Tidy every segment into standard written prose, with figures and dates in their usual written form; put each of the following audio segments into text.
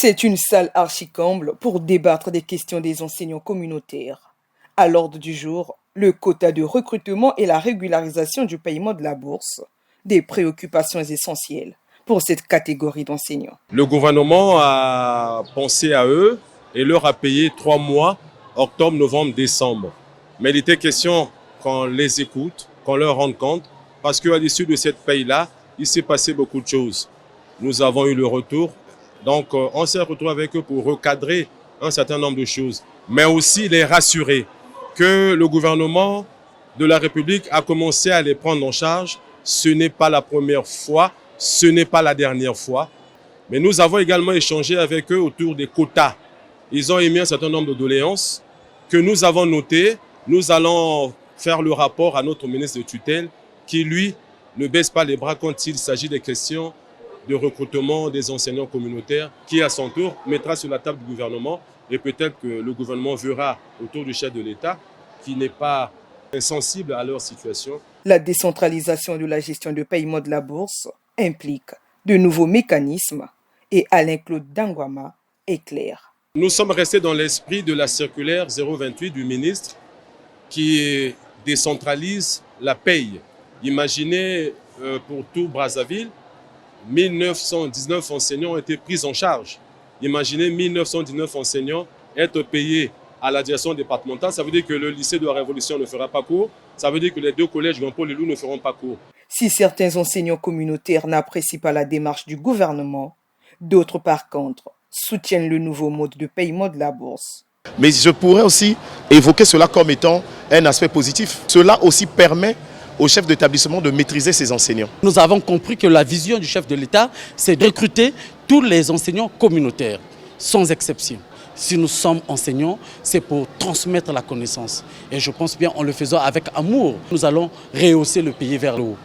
C'est une salle archi-comble pour débattre des questions des enseignants communautaires. À l'ordre du jour, le quota de recrutement et la régularisation du paiement de la bourse, des préoccupations essentielles pour cette catégorie d'enseignants. Le gouvernement a pensé à eux et leur a payé 3 mois, octobre, novembre, décembre. Mais il était question qu'on les écoute, qu'on leur rende compte, parce qu'à l'issue de cette paye-là, il s'est passé beaucoup de choses. Nous avons eu le retour. Donc, on s'est retrouvé avec eux pour recadrer un certain nombre de choses, mais aussi les rassurer que le gouvernement de la République a commencé à les prendre en charge. Ce n'est pas la première fois, ce n'est pas la dernière fois. Mais nous avons également échangé avec eux autour des quotas. Ils ont émis un certain nombre de doléances que nous avons notées. Nous allons faire le rapport à notre ministre de tutelle qui, lui, ne baisse pas les bras quand il s'agit des questions de recrutement des enseignants communautaires qui, à son tour, mettra sur la table du gouvernement et peut-être que le gouvernement verra autour du chef de l'État qui n'est pas insensible à leur situation. La décentralisation de la gestion de paiement de la bourse implique de nouveaux mécanismes et Alain-Claude Dangwama est clair. Nous sommes restés dans l'esprit de la circulaire 028 du ministre qui décentralise la paye. Imaginez pour tout Brazzaville, 1919 enseignants ont été pris en charge. Imaginez 1919 enseignants être payés à la direction départementale. Ça veut dire que le lycée de la Révolution ne fera pas cours. Ça veut dire que les 2 collèges Jean-Paul-Leloup ne feront pas cours. Si certains enseignants communautaires n'apprécient pas la démarche du gouvernement, d'autres par contre soutiennent le nouveau mode de paiement de la bourse. Mais je pourrais aussi évoquer cela comme étant un aspect positif. Cela aussi permet au chef d'établissement de maîtriser ses enseignants. Nous avons compris que la vision du chef de l'État, c'est de recruter tous les enseignants communautaires, sans exception. Si nous sommes enseignants, c'est pour transmettre la connaissance. Et je pense bien en le faisant avec amour, nous allons rehausser le pays vers le haut.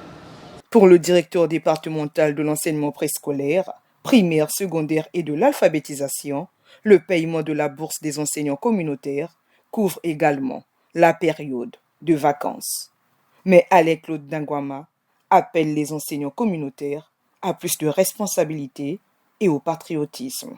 Pour le directeur départemental de l'enseignement préscolaire, primaire, secondaire et de l'alphabétisation, le paiement de la bourse des enseignants communautaires couvre également la période de vacances. Mais Alain-Claude Dangwama appelle les enseignants communautaires à plus de responsabilité et au patriotisme.